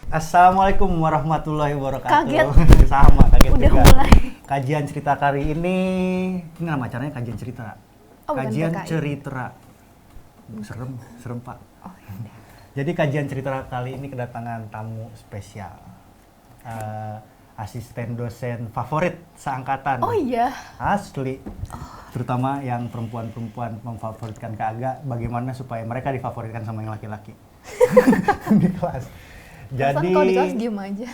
Assalamualaikum warahmatullahi wabarakatuh. Kaget. Sama, kaget Udah juga. mulai. Kajian cerita kali ini nama acaranya kajian cerita. Oh, bukan Kajian PKI. cerita. Serem Pak. Oh, ya udah. Jadi kajian cerita kali ini kedatangan tamu spesial. Asisten dosen favorit seangkatan. Oh iya. Asli. Terutama yang perempuan-perempuan memfavoritkan Kak Aga, bagaimana supaya mereka difavoritkan sama yang laki-laki di kelas. Jadi kalau di kelas diem aja.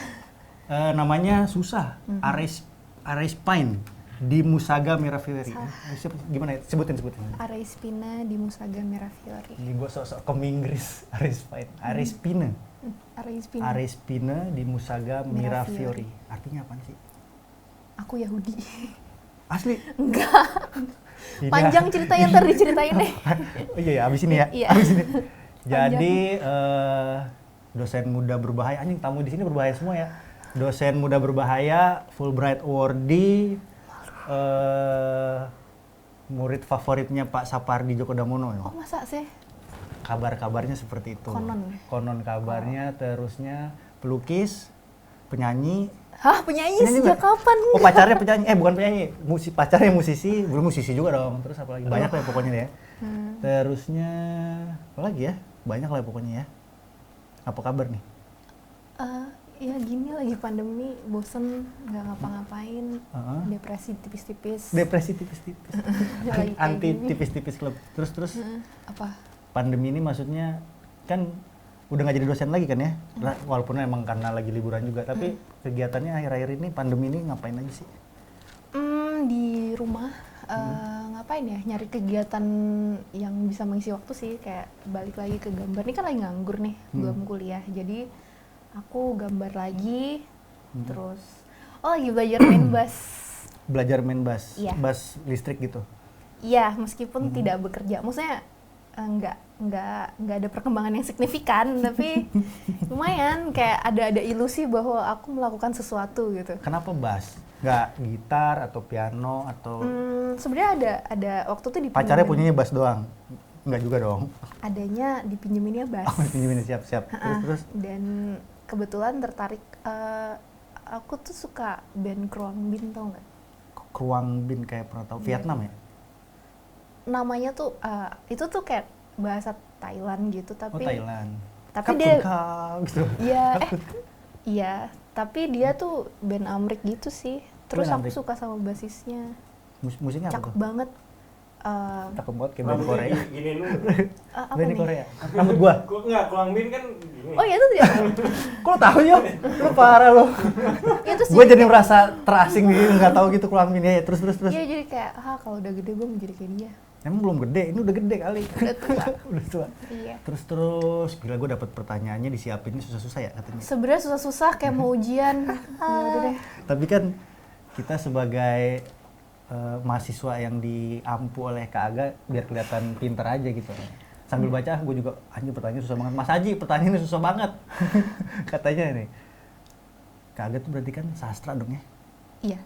Namanya susah, Ares Pine di Musaga Mirafiori. Gimana ya? Sebutin. Ares Pina di Musaga Mirafiori. Ini gue sok-sok ke Inggris. Ares Pine. Ares Pine. Ares Pina. Ares Pine di Musaga Mirafiori. Mirafiori. Artinya apa sih? Aku Yahudi. Asli? Enggak. Tidak. Panjang cerita yang tadi diceritain deh. Oh iya, abis ini ya. Iya. Abis ini. Jadi dosen muda berbahaya. Anjing, tamu di sini berbahaya semua ya. Dosen muda berbahaya, Fulbright Awardee, murid favoritnya Pak Sapardi Djoko Damono. Oh masa sih? Kabar-kabarnya seperti itu. Konon. Kabarnya, terusnya pelukis, penyanyi. Hah, penyanyi Penyanyi sejak nggak? kapan? Oh, pacarnya penyanyi. Bukan penyanyi. Pacarnya musisi, belum musisi juga dong. Terus apa lagi? Banyak lah ya pokoknya ya. Terusnya apa lagi ya? Banyak lah pokoknya ya. Apa kabar nih? Ya gini lagi pandemi, bosen nggak ngapa-ngapain, depresi tipis-tipis. Depresi tipis-tipis. Lagi kayak Anti gini. tipis-tipis klub. Terus Apa? pandemi ini maksudnya kan udah nggak jadi dosen lagi kan ya? Walaupun emang karena lagi liburan juga, tapi kegiatannya akhir-akhir ini pandemi ini ngapain aja sih? Di rumah ngapain ya? Nyari kegiatan yang bisa mengisi waktu sih, kayak balik lagi ke gambar. Ini kan lagi nganggur nih, belum kuliah. Jadi aku gambar lagi, terus lagi belajar main bass. Belajar main bass, Iya. bass listrik gitu. Iya, meskipun tidak bekerja. Maksudnya nggak ada perkembangan yang signifikan, tapi lumayan kayak ada ilusi bahwa aku melakukan sesuatu gitu. Kenapa bass? Nggak gitar atau piano atau Sebenarnya ada waktu itu dipinjemin. pacarnya punyanya bass doang? Nggak juga dong. Adanya dipinjeminnya bass. Oh, pinjemin siap-siap. Terus Dan kebetulan tertarik. Aku tuh suka band Kruang Bin, tau nggak? Kruang Bin, kayak pernah tahu Vietnam ya? Namanya tuh itu tuh kayak bahasa Thailand gitu, Oh, tapi Thailand. tapi dia gitu. iya, tapi dia tuh band Amrik gitu sih. Terus Band aku Amrik. suka sama basisnya, Musiknya apa cakep tuh? banget. Cakep banget kayak band Korea. Gini lu. Apa Band nih? Korea. Rambut gua. Enggak, Kuang Bin kan gini. Oh iya itu dia. Kok lo tahu ya? Lu parah lo. Ya terus Gue jadi merasa terasing gitu, nggak tahu gitu Kruang Bin ya. Terus. Iya jadi kayak kalau udah gede gue mau jadi kayak dia. Emang belum gede, ini udah gede kali. Udah tua. Udah tua. Iya. Terus gila, gue dapet pertanyaannya disiapinnya susah-susah ya katanya. Sebenarnya susah-susah kayak mau ujian. Ya udah deh. Tapi kan kita sebagai mahasiswa yang diampu oleh Kak Aga biar kelihatan pinter aja gitu. Sambil baca gue juga, anjir pertanyaan susah banget. Mas Haji, pertanyaannya susah banget. Katanya nih. Kak Aga tuh berarti kan sastra dong ya? Iya.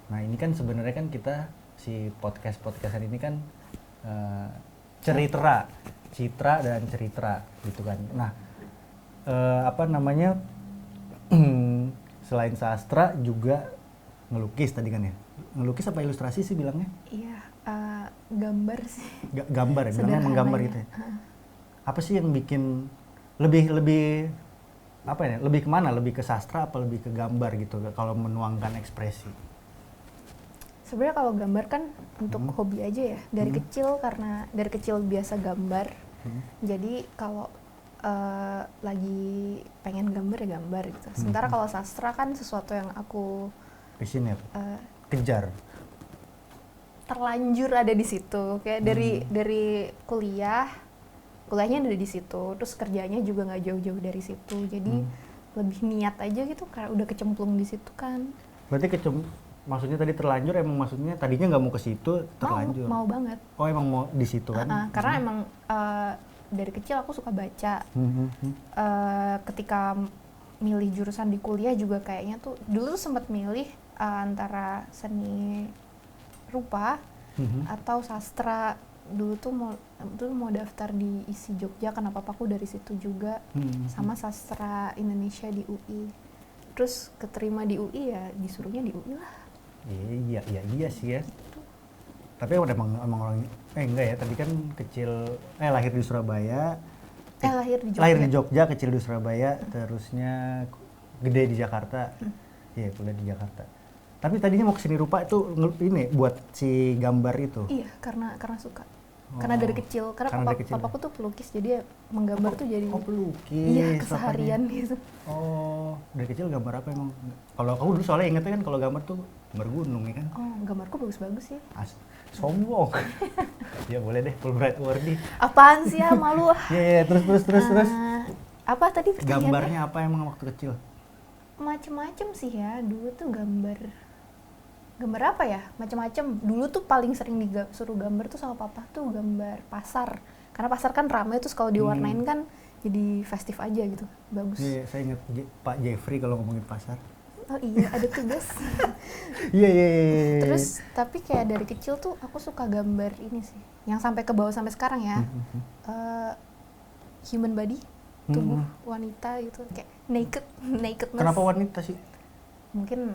Nah ini kan sebenarnya kan kita si podcastan ini kan citra dan cerita gitu kan. Nah apa namanya selain sastra juga ngelukis tadi kan ya? Ngelukis apa ilustrasi sih bilangnya? Iya. Gambar sih. Gambar ya, bilangnya emang gambar gitu ya. Apa sih yang bikin lebih apa ya? Lebih kemana? Lebih ke sastra apa lebih ke gambar gitu kalau menuangkan ekspresi? Sebenarnya kalau gambar kan untuk hobi aja ya. Dari kecil, karena dari kecil biasa gambar. Jadi kalau lagi pengen gambar ya gambar gitu. Sementara kalau sastra kan sesuatu yang aku Passionate, kejar. terlanjur ada di situ. Kayak dari kuliahnya ada di situ. Terus kerjanya juga nggak jauh-jauh dari situ. Jadi lebih niat aja gitu karena udah kecemplung di situ kan. Berarti maksudnya tadi terlanjur, emang maksudnya tadinya nggak mau ke situ, terlanjur. Mau banget. Oh emang mau di situ kan? Karena emang dari kecil aku suka baca. Ketika milih jurusan di kuliah juga kayaknya tuh dulu tuh sempat milih antara seni rupa atau sastra dulu mau daftar di ISI Jogja karena papaku dari situ juga, sama sastra Indonesia di UI. Terus keterima di UI ya disuruhnya di UI lah. Iya sih ya. Tapi emang orang enggak ya, tadi kan lahir di Surabaya. Lahir di Jogja. Lahir di Jogja, kecil di Surabaya, terusnya gede di Jakarta. Iya, kuliah di Jakarta. Tapi tadinya mau ke seni rupa itu ini buat si gambar itu. Iya, karena suka. Karena dari kecil, papaku tuh pelukis, jadi ya menggambar tuh jadi pelukis. Iya, keseharian gitu. Oh, dari kecil gambar apa emang? Kalau kamu dulu soalnya ingetnya kan kalau gambar tuh gambar gunung ya kan? Oh, gambarku bagus-bagus sih. Sombong. Ya boleh deh, Fulbright Awardee. Apaan sih ya, malu. Iya, terus. Apa tadi pertanyaannya? Gambarnya apa emang waktu kecil? Macem-macem sih ya, dulu tuh gambar apa ya, macam-macam. Dulu tuh paling sering disuruh gambar tuh sama papa tuh gambar pasar, karena pasar kan ramai, terus kalau diwarnain kan jadi festif aja gitu, bagus. Iya, saya ingat Pak Jeffrey kalau ngomongin pasar. Oh iya, ada tugas. Iya. Terus tapi kayak dari kecil tuh aku suka gambar ini sih, yang sampai ke bawah sampai sekarang ya. Human body, tubuh wanita gitu, kayak nakedness. Kenapa wanita sih? Mungkin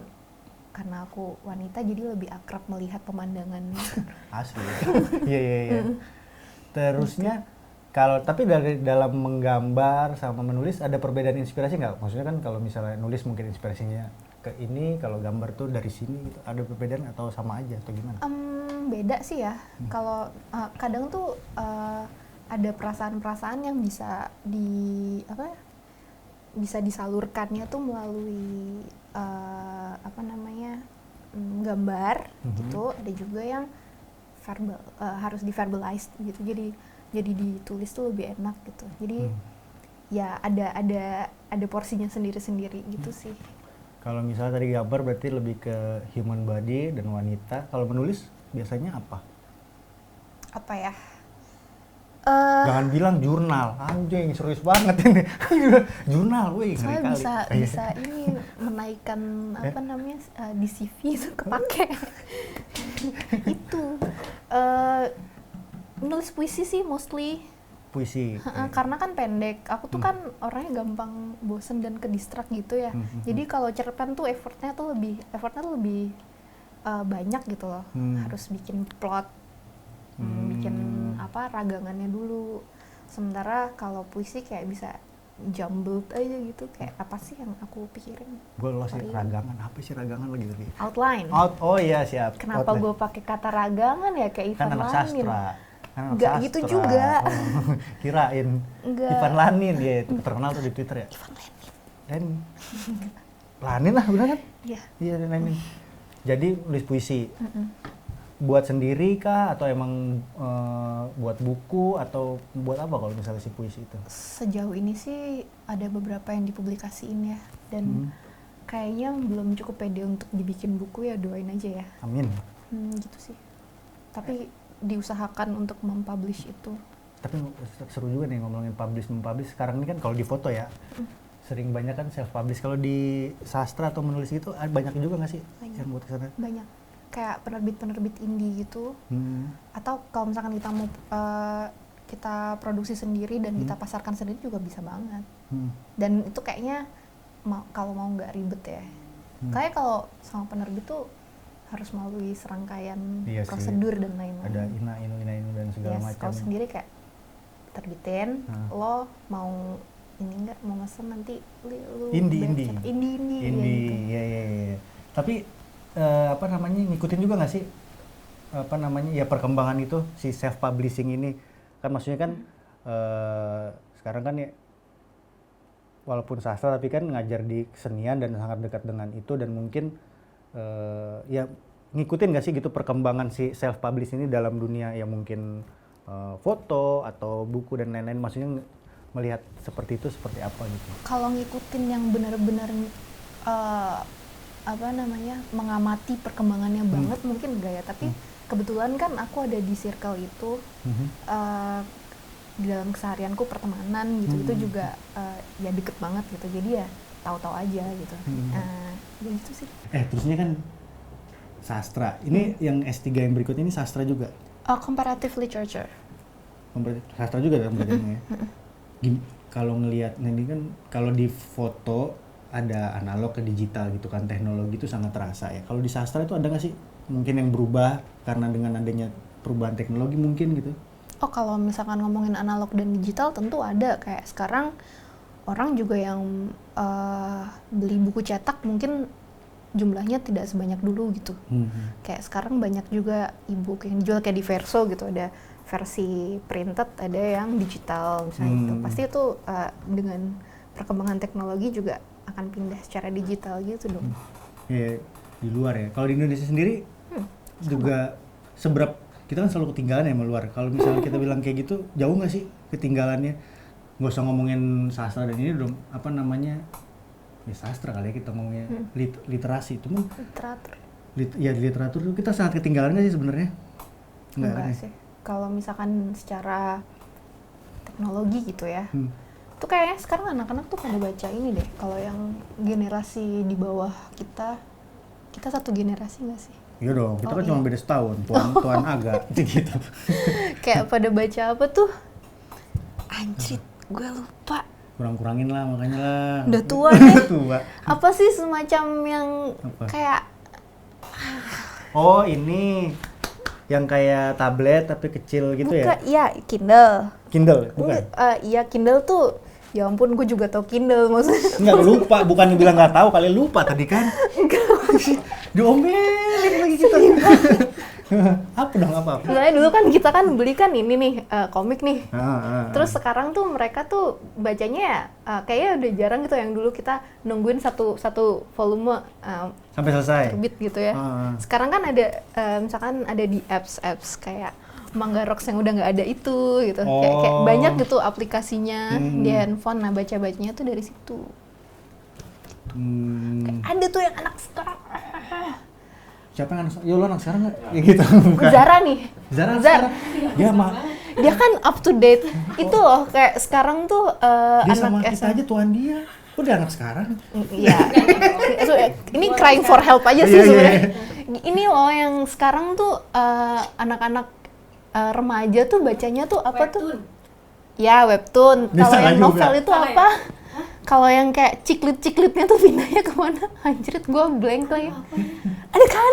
karena aku wanita jadi lebih akrab melihat pemandangannya. Asli. Iya. Terusnya tapi dari dalam menggambar sama menulis ada perbedaan inspirasi nggak? Maksudnya kan kalau misalnya nulis mungkin inspirasinya ke ini, kalau gambar tuh dari sini gitu. Ada perbedaan atau sama aja atau gimana? Beda sih ya. Kalau kadang tuh ada perasaan-perasaan yang bisa bisa disalurkannya tuh melalui gambar gitu. Ada juga yang verbal, harus di-verbalize gitu. Jadi ditulis tuh lebih enak gitu. Jadi ya ada porsinya sendiri-sendiri gitu sih. Kalau misalnya tadi gambar berarti lebih ke human body dan wanita. Kalau menulis biasanya apa? Apa ya? Jangan bilang jurnal, anjing serius banget ini. Jurnal, wih ngeri kali. Soalnya bisa ini menaikkan di CV itu kepake. Itu nulis puisi sih mostly. Puisi. Karena kan pendek. Aku tuh kan orangnya gampang bosen dan kedistrak gitu ya. Jadi kalau cerpen tuh effortnya tuh lebih banyak gitu loh. Harus bikin plot, bikin ragangannya dulu. Sementara kalau puisi kayak bisa jumbled aja gitu, kayak apa sih yang aku pikirin. Gue lost sih ragangan, apa sih ragangan lagi tadi? Outline. Oh iya siap. Kenapa gue pakai kata ragangan ya, kayak Ivan Lanin? Kan anak sastra. Enggak gitu juga. Kirain. Enggak. Ivan Lanin ya, terkenal tuh di Twitter ya. Ivan Lanin. Lanin lah bener kan? Iya. Iya Lanin. Jadi nulis puisi. Buat sendiri kah atau emang buat buku atau buat apa kalau misalnya si puisi itu? Sejauh ini sih ada beberapa yang dipublikasiin ya, dan kayaknya belum cukup pede untuk dibikin buku, ya doain aja ya. Amin. Gitu sih. Tapi diusahakan untuk mempublish itu. Tapi seru juga nih ngomongin mempublish. Sekarang ini kan kalau di foto ya, sering banyak kan self publish. Kalau di sastra atau menulis gitu banyak juga nggak sih yang buat kesana? Banyak. Kayak penerbit indie gitu, atau kalau misalkan kita mau kita produksi sendiri dan kita pasarkan sendiri juga bisa banget. Dan itu kayaknya kalau mau nggak ribet ya. Kayak kalau sama penerbit tuh harus melalui serangkaian prosedur dan lain-lain. Ada ina inu dan segala macam. Kalau sendiri kayak terbitin, lo mau ini nggak, mau mesen nanti lu indie gitu. Tapi ngikutin juga nggak sih perkembangan itu si self publishing ini, kan maksudnya kan sekarang kan ya walaupun sastra tapi kan ngajar di kesenian dan sangat dekat dengan itu, dan mungkin ya ngikutin nggak sih gitu perkembangan si self publish ini dalam dunia ya mungkin foto atau buku dan lain-lain, maksudnya melihat seperti itu seperti apa gitu? Kalau ngikutin yang benar-benar mengamati perkembangannya banget mungkin enggak ya, tapi kebetulan kan aku ada di circle itu, di dalam keseharianku pertemanan gitu, itu juga ya deket banget gitu, jadi ya tahu-tahu aja gitu. Ya gitu sih. Terusnya kan sastra, ini yang S3 yang berikut ini sastra juga? Comparative literature. Komparatif sastra juga dalam belajarnya ya. Kalau ngelihat ini kan kalau di foto ada analog ke digital gitu kan, teknologi itu sangat terasa ya. Kalau di sastra itu ada nggak sih mungkin yang berubah karena dengan adanya perubahan teknologi mungkin gitu? Oh, kalau misalkan ngomongin analog dan digital tentu ada. Kayak sekarang orang juga yang beli buku cetak mungkin jumlahnya tidak sebanyak dulu gitu. Kayak sekarang banyak juga e-book yang dijual kayak di Verso gitu, ada versi printed, ada yang digital misalnya gitu. Pasti itu dengan perkembangan teknologi juga akan pindah secara digital gitu dong. Ya di luar ya. Kalau di Indonesia sendiri juga seberapa kita kan selalu ketinggalan ya sama luar. Kalau misalnya kita bilang kayak gitu, jauh nggak sih ketinggalannya? Nggak usah ngomongin sastra dan ini dong, apa namanya? Ya sastra kali ya kita ngomongnya literasi. Cuman Literatur. ya di literatur tuh kita sangat ketinggalan nggak sih sebenarnya? Enggak kan ya? sih. Kalau misalkan secara teknologi gitu ya. Itu kayaknya sekarang anak-anak tuh pada baca ini deh. Kalau yang generasi di bawah kita satu generasi nggak sih? Iya dong, kita kan iya. cuma beda setahun, tuan agak gitu. Kayak pada baca apa tuh? Anjrit, gue lupa. Kurang-kurangin lah makanya lah. Udah tua deh. Tua. Apa sih semacam yang Apa? kayak Oh ini yang kayak tablet tapi kecil gitu bukan, ya? ya Kindle. Kindle, bukan? Iya Kindle tuh. Ya ampun, gue juga tau Kindle maksudnya. Enggak, lupa, bukan bilang nggak tahu, kalian lupa tadi kan? Diomelin lagi kita. Apa dong, apa? Sebenarnya dulu kan kita kan beli kan ini nih komik nih. Terus Terus sekarang tuh mereka tuh bacanya ya kayaknya udah jarang gitu, yang dulu kita nungguin satu volume sampai selesai. terbit gitu ya. Sekarang kan ada misalkan ada di apps kayak Mangga Rocks yang udah nggak ada itu gitu. Kayak banyak gitu aplikasinya di handphone. Nah, bacanya tuh dari situ. Kayak ada tuh yang anak sekarang. Siapa yang anak? Ya lo anak sekarang nggak? Ya gitu. Bukan. Zara nih. Zara Zara. sekarang. Dia mah. Dia kan up to date. Itu loh kayak sekarang tuh Dia sama anak kita aja tuan dia. Udah anak sekarang. Iya. So, ini crying for help aja sih Iya, iya, sebenarnya. Ini loh yang sekarang tuh anak-anak remaja tuh bacanya tuh apa tuh? Ya, webtoon. Bisa Kalau yang juga. novel itu apa? Kalau yang kayak ciklit-ciklitnya tuh pindahnya kemana? Anjrit, gue blank lagi. Ada kan?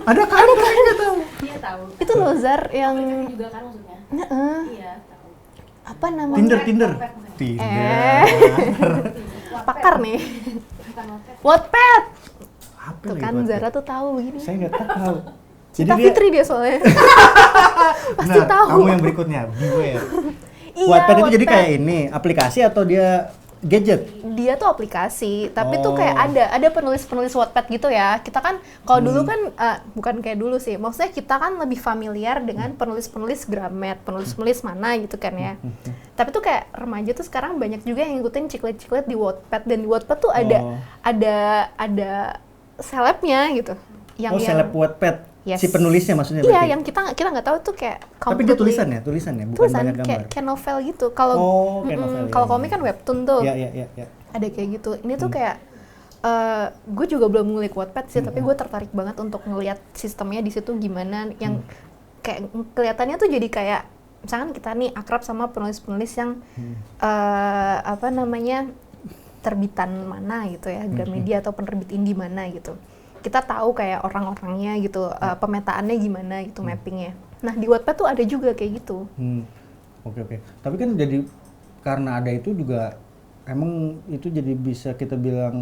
Ada kan? Nggak tahu. Iya tahu. Itu loh Zar yang Aplikasi juga kan maksudnya? Iya tahu. apa namanya? Tinder. Pakar nih. Bukan novel. Wattpad. Apa Tuh lagi kan buat Zara tuh tahu begini. saya nggak tahu. Cita Fitri dia soalnya. Pasti Nah, tahu. kamu yang berikutnya, beware. Iya, Wattpad itu jadi Wattpad. kayak ini, aplikasi atau dia gadget? Dia tuh aplikasi, tapi tuh Oh. kayak ada penulis-penulis Wattpad gitu ya. Kita kan kalau dulu kan bukan kayak dulu sih. Maksudnya kita kan lebih familiar dengan penulis-penulis Gramet, penulis-penulis mana gitu kan ya. Tapi tuh kayak remaja tuh sekarang banyak juga yang ngikutin ciklet-ciklet di Wattpad, dan di Wattpad tuh ada selebnya gitu. Oh, seleb Wattpad. Yes. Si penulisnya maksudnya Iya, berarti? yang kita nggak tahu tuh kayak Tapi dia completely- tulisan ya, bukan tulisan banyak gambar. kayak novel gitu. Kalau Kayak novel. kalau komik kan webtoon tuh. Iya. Ada kayak gitu. Ini tuh kayak gue juga belum ngulik Wattpad sih, tapi gue tertarik banget untuk ngelihat sistemnya di situ gimana, yang kayak kelihatannya tuh jadi kayak misalkan kita nih akrab sama penulis-penulis yang apa namanya terbitan mana gitu ya, Gramedia atau penerbit indie mana gitu. Kita tahu kayak orang-orangnya gitu, pemetaannya gimana gitu, mappingnya. Nah di Wattpad tuh ada juga kayak gitu. Oke. Tapi kan jadi karena ada itu juga emang itu jadi bisa kita bilang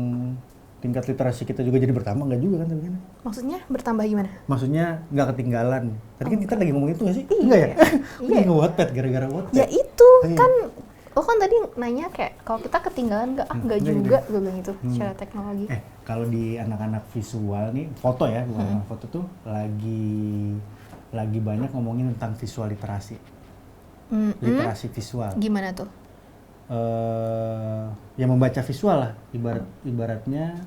tingkat literasi kita juga jadi bertambah nggak juga kan tapi kan? Maksudnya bertambah gimana? Maksudnya nggak ketinggalan. Tadi kan kita lagi ngomong itu nggak sih? Iya. Enggak ya? Iya. Ini Wattpad gara-gara Wattpad. Ya itu Iya. kan, lo kan tadi nanya kayak kalau kita ketinggalan nggak? Nggak Nggak juga, gue bilang itu secara teknologi. Kalau di anak-anak visual nih, foto ya, bukan anak foto tuh lagi banyak ngomongin tentang visual literasi. Literasi visual. Gimana tuh? Ya membaca visual lah, ibaratnya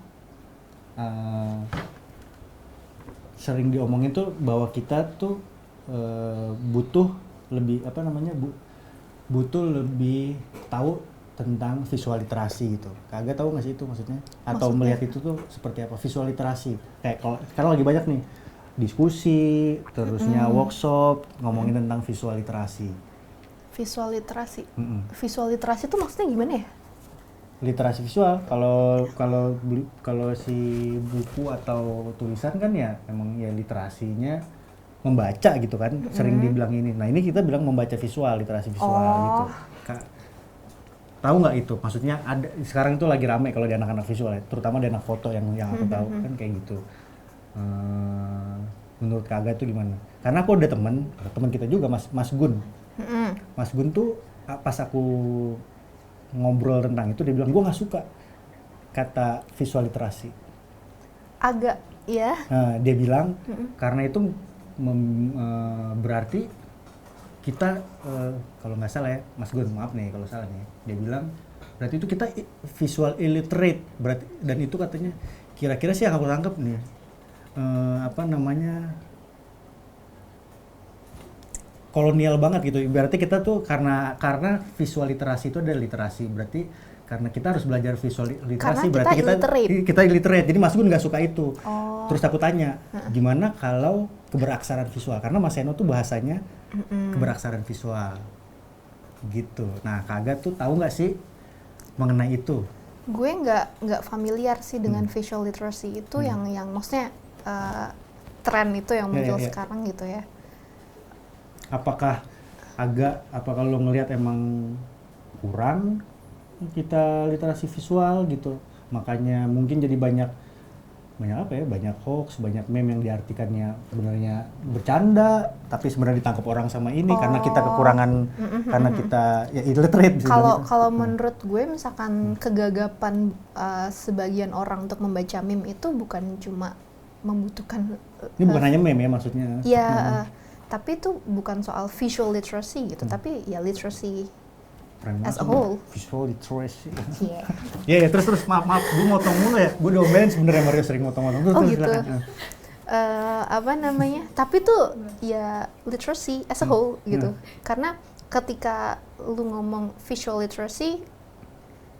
sering diomongin tuh bahwa kita tuh butuh lebih butuh lebih tahu tentang visual literasi gitu. Kagak tahu nggak sih itu maksudnya? Atau Maksudnya? melihat itu tuh seperti apa visual literasi? Kayak kalau sekarang lagi banyak nih diskusi, terusnya workshop ngomongin tentang visual literasi. Visual literasi. Mm-mm. Visual literasi itu maksudnya gimana ya? Literasi visual, kalau si buku atau tulisan kan ya emang ya literasinya membaca gitu kan, sering dibilang ini. Nah ini kita bilang membaca visual, literasi visual gitu. Tahu nggak itu? Maksudnya ada sekarang itu lagi rame kalau di anak-anak visual ya, terutama di anak foto yang aku tahu kan kayak gitu. Menurut Kak Aga itu gimana? Karena aku ada teman kita juga Mas Gun. Mas Gun tuh pas aku ngobrol tentang itu dia bilang gue nggak suka kata visual literasi. Agak ya. Nah, dia bilang karena itu berarti kita kalau nggak salah ya Mas Gun, maaf nih kalau salah nih, dia bilang berarti itu kita visual illiterate, berarti, dan itu katanya kira-kira sih yang aku tangkap nih kolonial banget gitu. Berarti kita tuh karena visual literasi itu adalah literasi, berarti karena kita harus belajar visual literasi, karena berarti kita illiterate. Jadi Mas Gun nggak suka itu. Terus aku tanya, gimana kalau keberaksaraan visual? Karena Mas Eno tuh bahasanya keberaksaraan visual, gitu. Nah, Kak Aga tuh tahu nggak sih mengenai itu? Gue nggak familiar sih dengan visual literacy itu yang maksudnya tren itu yang muncul sekarang gitu ya. Apakah lo ngelihat emang kurang kita literasi visual gitu, makanya mungkin jadi banyak hoax, banyak meme yang diartikannya sebenarnya bercanda tapi sebenarnya ditangkap orang sama ini karena kita kekurangan karena kita ya illiterate. Kalau menurut gue misalkan kegagapan sebagian orang untuk membaca meme itu bukan cuma membutuhkan ini bukan hanya meme ya maksudnya ya tapi itu bukan soal visual literacy gitu, tapi ya literacy as a whole. Visual literacy. Yeah. Terus maaf, gue motong mulu ya. Gue diomelin sebenarnya Mario sering motong-motong. Oh gitu. Tapi tuh ya literacy as a whole gitu. Karena ketika lu ngomong visual literacy,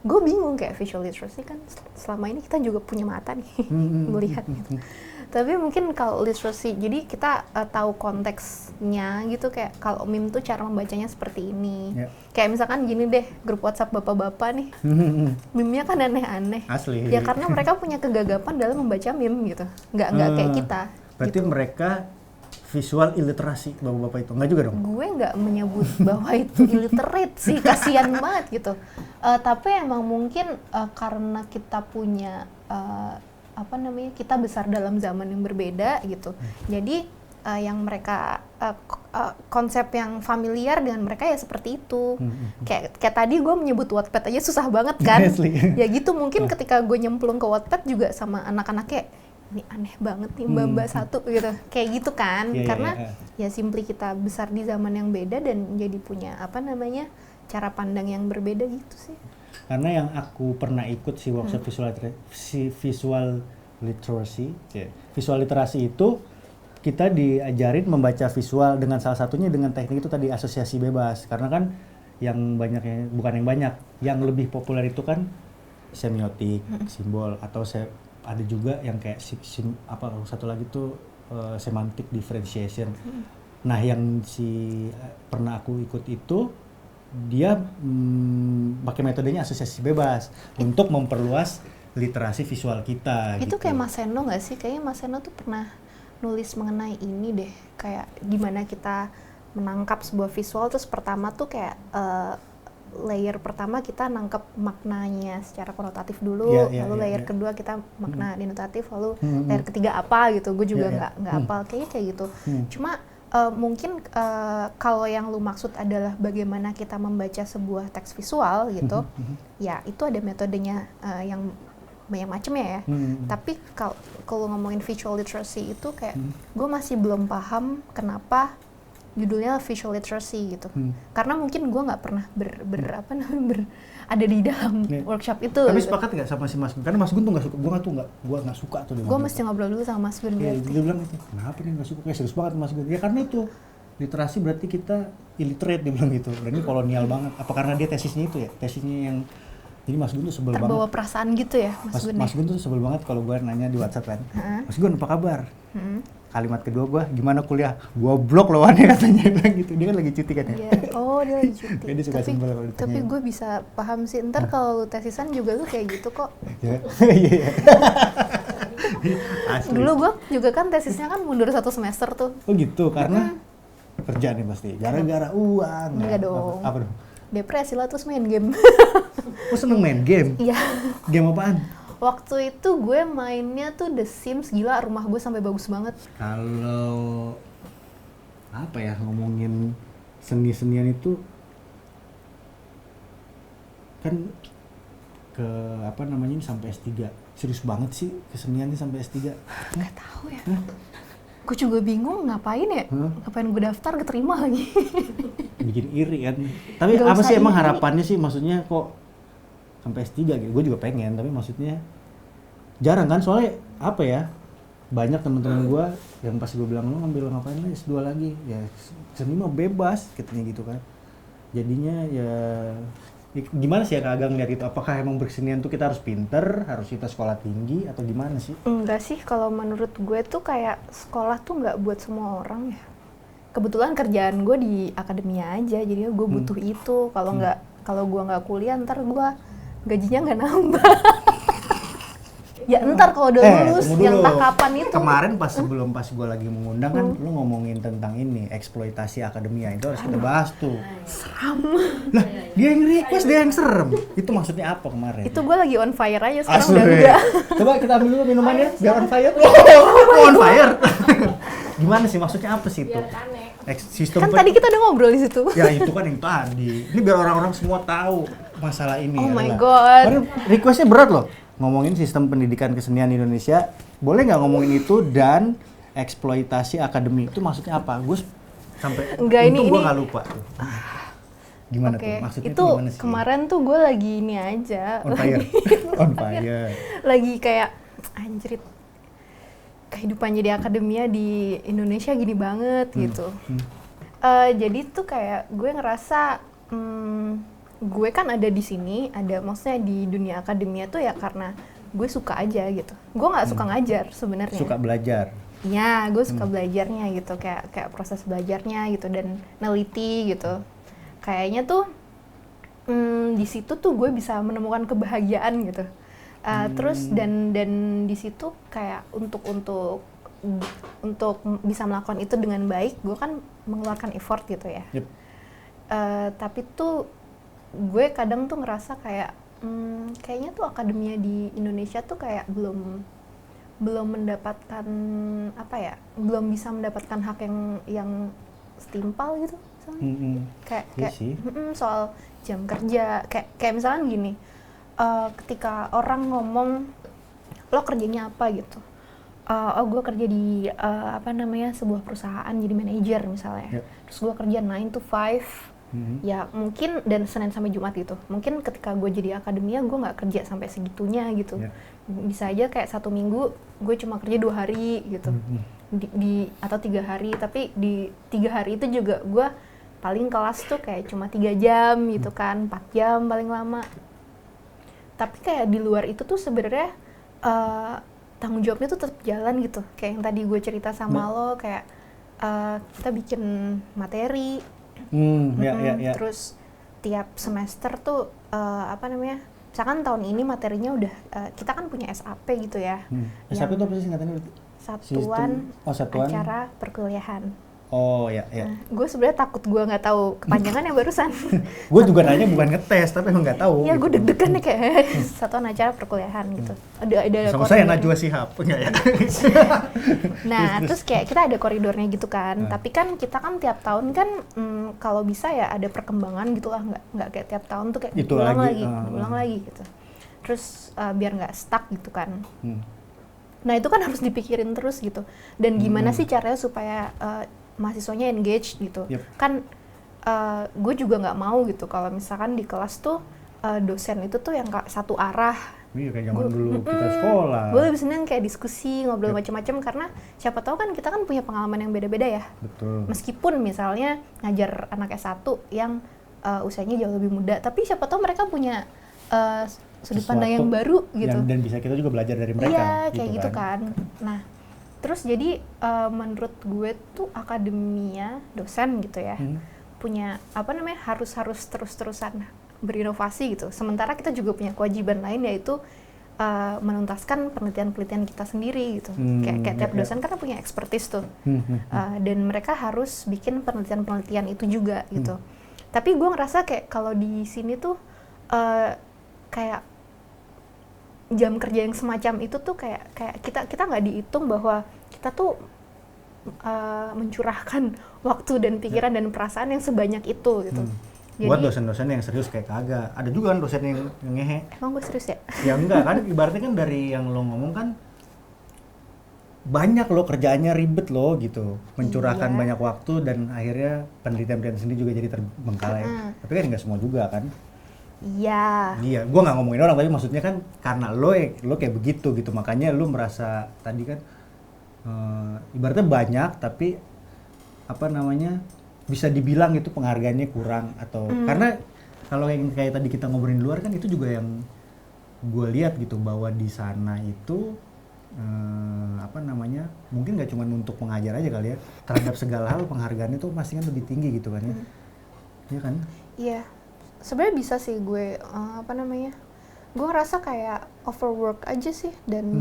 gue bingung kayak visual literacy kan selama ini kita juga punya mata nih melihat gitu. Tapi mungkin kalau literacy, jadi kita tahu konteksnya gitu, kayak kalau meme tuh cara membacanya seperti ini. Kayak misalkan gini deh, grup WhatsApp bapak-bapak nih, meme-nya kan aneh-aneh. Asli. Ya karena mereka punya kegagapan dalam membaca meme gitu, nggak kayak kita. Berarti gitu. mereka visual illiterasi bapak-bapak itu, nggak juga dong? Gue nggak menyebut bahwa itu illiterate sih, kasihan banget gitu. Tapi emang mungkin karena kita punya kita besar dalam zaman yang berbeda gitu. Jadi yang mereka konsep yang familiar dengan mereka ya seperti itu. Kayak tadi gue menyebut Wattpad aja susah banget kan. Ya gitu, mungkin ketika gue nyemplung ke Wattpad juga sama anak-anaknya, ini aneh banget nih mbak satu gitu. Kayak gitu kan. Karena ya simply kita besar di zaman yang beda dan jadi punya cara pandang yang berbeda gitu sih. Karena yang aku pernah ikut si workshop visual literacy, visual literasi itu kita diajarin membaca visual dengan salah satunya dengan teknik itu tadi asosiasi bebas. Karena kan yang lebih populer itu kan semiotik, simbol, atau ada juga yang kayak satu lagi tuh semantic differentiation. Nah, yang pernah aku ikut itu dia pakai metodenya asosiasi bebas untuk memperluas literasi visual kita. Itu gitu. kayak Mas Seno nggak sih? Kayaknya Mas Seno tuh pernah nulis mengenai ini deh, kayak gimana kita menangkap sebuah visual. Terus pertama tuh kayak layer pertama kita nangkep maknanya secara konotatif dulu, lalu layer kedua kita makna denotatif, lalu layer ketiga apa gitu. Gue juga nggak hafal, kayaknya kayak gitu. Cuma mungkin kalau yang lu maksud adalah bagaimana kita membaca sebuah teks visual gitu, ya itu ada metodenya yang banyak macamnya ya. Tapi kalau ngomongin visual literacy itu kayak gue masih belum paham kenapa judulnya visual literacy gitu. Karena mungkin gue nggak pernah ada di dalam workshop itu. Tapi gitu. sepakat nggak sama si Mas Gun? Karena Mas Gun tuh nggak suka, gue nggak suka tuh. Gue mesti ngobrol dulu sama Mas Gun. Dia bilang itu, kenapa nih nggak suka? Kayak serius banget Mas Gun. Ya karena itu literasi berarti kita illiterate, dia bilang gitu. Dan ini kolonial banget. Apa karena dia tesisnya itu ya? Tesisnya yang jadi Mas Gun tuh sebel banget. Terbawa perasaan gitu ya Mas Gun. Mas Gun tuh sebel banget kalau gue nanya di WhatsApp kan. Mas Gun apa kabar? kalimat kedua gue, gimana kuliah? Gue blok lawannya katanya bilang gitu. Dia kan lagi cuti kan ya. Iya. Oh, dia lagi cuti. Dia suka simpel kalau ditanya. Tapi gue bisa paham sih. Ntar kalau lu tesisan juga lu kayak gitu kok. Ya. Iya. Asli. Dulu gue juga kan tesisnya kan mundur 1 semester tuh. Oh gitu, karena kerjaan nih pasti. Gara-gara uang. Enggak ya? dong. Apa dong? Depresi lah terus main game. Oh seneng main game? Iya. Game apaan? Waktu itu gue mainnya tuh The Sims, gila rumah gue sampai bagus banget. Kalau apa ya, ngomongin seni-senian itu kan ke apa namanya ini sampai S3. Serius banget sih kesenian ini sampai S3. Nggak tahu ya. Gue juga bingung ngapain ya? Ngapain gue daftar keterima lagi. Bikin iri kan. Tapi Nggak apa usah sih emang iri. harapannya sih, maksudnya kok sampai S3 gitu? Gue juga pengen, tapi maksudnya jarang kan, soalnya apa ya, banyak teman-teman gue yang pas gue bilang lu ngambil ngapain lu S2 lagi, ya seni mah bebas katanya gitu kan. Jadinya ya gimana sih ya Kak Agang ngeliat itu, apakah emang berkesenian tuh kita harus pinter, harus kita sekolah tinggi atau gimana sih? Enggak sih, kalau menurut gue tuh kayak sekolah tuh nggak buat semua orang ya. Kebetulan kerjaan gue di akademia aja, jadi gue butuh itu. Kalau gue nggak kuliah, ntar gue gajinya nggak nambah. Ya ntar kalau udah lulus, tunggu yang dulu. entah kapan itu. Kemarin pas sebelum gue lagi mengundang kan, lu ngomongin tentang ini, eksploitasi akademia, itu harus kita bahas tuh. Seram. Lah, dia yang request, dia yang serem. Itu maksudnya apa kemarin? Itu gue lagi on fire aja, sekarang Asli. udah enggak. Coba kita ambil dulu minumannya, biar on fire. Oh, on fire. Gimana sih, maksudnya apa sih itu? Biar aneh. Sistem Kan tadi kita udah ngobrol di situ. Ya itu kan yang tadi. Ini biar orang-orang semua tahu masalah ini. Oh my adalah- God. Padahal requestnya berat loh. Ngomongin sistem pendidikan kesenian Indonesia, boleh nggak ngomongin itu, dan eksploitasi akademi itu maksudnya apa? Gue sampai Enggak, untung ini- gue nggak lupa tuh. Gimana Oke, tuh? Maksudnya itu gimana sih? kemarin tuh gue lagi ini aja. On fire. On fire. Lagi kayak anjrit, kehidupan jadi akademia di Indonesia gini banget gitu. Jadi tuh kayak gue ngerasa gue kan ada di sini, ada maksudnya di dunia akademia tuh ya karena gue suka aja gitu. Gue nggak suka ngajar sebenarnya. Suka belajar. Ya, gue suka belajarnya gitu, kayak proses belajarnya gitu dan neliti gitu. Kayaknya tuh di situ tuh gue bisa menemukan kebahagiaan gitu. Terus dan di situ kayak untuk bisa melakukan itu dengan baik, gue kan mengeluarkan effort gitu ya. Yep. Tapi tuh gue kadang tuh ngerasa kayak kayaknya tuh akademia di Indonesia tuh kayak belum mendapatkan apa ya, belum bisa mendapatkan hak yang setimpal gitu misalnya. Kayak sih. soal jam kerja, kayak misalnya gini, ketika orang ngomong lo kerjanya apa gitu, oh gue kerja di sebuah perusahaan jadi manajer misalnya. Yep. Terus gue kerja 9 to 5. Ya mungkin, dan Senin sampai Jumat gitu. Mungkin ketika gue jadi akademia gue nggak kerja sampai segitunya gitu. Yeah. Bisa aja kayak 1 minggu gue cuma kerja 2 hari gitu. Atau 3 hari, tapi di 3 hari itu juga gue paling kelas tuh kayak cuma 3 jam gitu kan, 4 jam paling lama. Tapi kayak di luar itu tuh sebenarnya tanggung jawabnya tuh tetap jalan gitu. Kayak yang tadi gue cerita sama lo, kayak kita bikin materi. Ya. Terus tiap semester tuh misalkan tahun ini materinya udah kita kan punya SAP gitu ya. SAP itu apa sih singkatannya? Satuan Satuan Acara Perkuliahan. Oh ya. Gue sebenarnya takut gue nggak tahu kepanjangannya barusan. Gue juga nanya bukan ngetes, tapi emang nggak tahu. Iya, gue gitu. deg-degan nih kayak Satuan Acara Perkuliahan gitu. Ada Sama saya koridornya. Najwa Shihab, enggak ya? Nah, terus kayak kita ada koridornya gitu kan. Tapi kan kita kan tiap tahun kan kalau bisa ya ada perkembangan gitu lah, nggak kayak tiap tahun tuh kayak Itu diulang lagi, lagi gitu. Terus biar nggak stuck gitu kan. Nah, itu kan harus dipikirin terus gitu. Dan gimana sih caranya supaya mahasiswanya engage gitu. Yep. Kan gue juga nggak mau gitu kalau misalkan di kelas tuh dosen itu tuh yang satu arah. Iya kayak zaman dulu kita sekolah. Gue lebih seneng kayak diskusi, ngobrol macam-macam, karena siapa tahu kan kita kan punya pengalaman yang beda-beda ya. Betul. Meskipun misalnya ngajar anak S1 yang usianya jauh lebih muda, tapi siapa tahu mereka punya sudut pandang yang baru gitu. Dan bisa kita juga belajar dari mereka. Iya, kayak gitu kan. Nah, Terus jadi menurut gue tuh akademia dosen gitu ya punya harus terus-terusan berinovasi gitu. Sementara kita juga punya kewajiban lain yaitu menuntaskan penelitian-penelitian kita sendiri gitu. Kayak tiap dosen kan punya expertise tuh. Dan mereka harus bikin penelitian-penelitian itu juga gitu. Tapi gue ngerasa kayak kalau di sini tuh kayak jam kerja yang semacam itu tuh kayak kita nggak dihitung bahwa kita tuh mencurahkan waktu dan pikiran dan perasaan yang sebanyak itu gitu. Jadi, buat dosen-dosen yang serius kayak kagak. Ada juga kan dosen yang ngehe. Emang gue serius ya? Ya enggak kan, ibaratnya kan dari yang lo ngomong kan banyak lo kerjaannya ribet lo gitu. Mencurahkan Iya. banyak waktu dan akhirnya penelitian-penelitian sendiri juga jadi terbengkalai. Tapi kan nggak semua juga kan. Iya. Iya, gua nggak ngomongin orang, tapi maksudnya kan karena lo kayak begitu gitu. Makanya lo merasa tadi kan ibaratnya banyak tapi bisa dibilang itu penghargaannya kurang atau karena kalau yang kayak tadi kita ngobrolin di luar kan itu juga yang gue lihat gitu bahwa di sana itu mungkin nggak cuma untuk mengajar aja kali ya, terhadap segala hal penghargaannya tuh pasti kan lebih tinggi gitu kan ya. Iya kan? Iya. Sebenarnya bisa sih gue gue ngerasa kayak overwork aja sih dan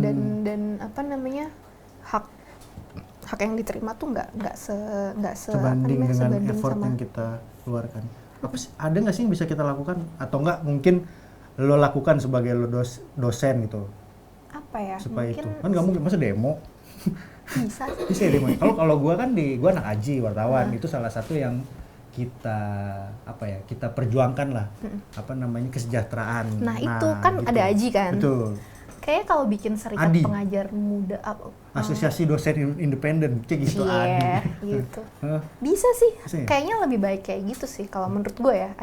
hak yang diterima tuh nggak sebanding dengan sebanding effort sama yang kita keluarkan. Ada nggak sih yang bisa kita lakukan atau nggak mungkin lo lakukan sebagai lo dosen gitu apa ya? supaya Mungkin itu kan nggak mungkin masa demo. bisa sih. Bisa ya demo. Kalau gua kan gua anak aji wartawan itu salah satu yang kita perjuangkan lah kesejahteraan. Nah, itu kan gitu. ada aji kan. Betul. Kayaknya kalau bikin serikat Adi. pengajar muda Asosiasi Dosen Independen kayak gitu. iya, Adi. gitu. Hah? Bisa sih. Bisa ya? Kayaknya lebih baik kayak gitu sih kalau menurut gue ya.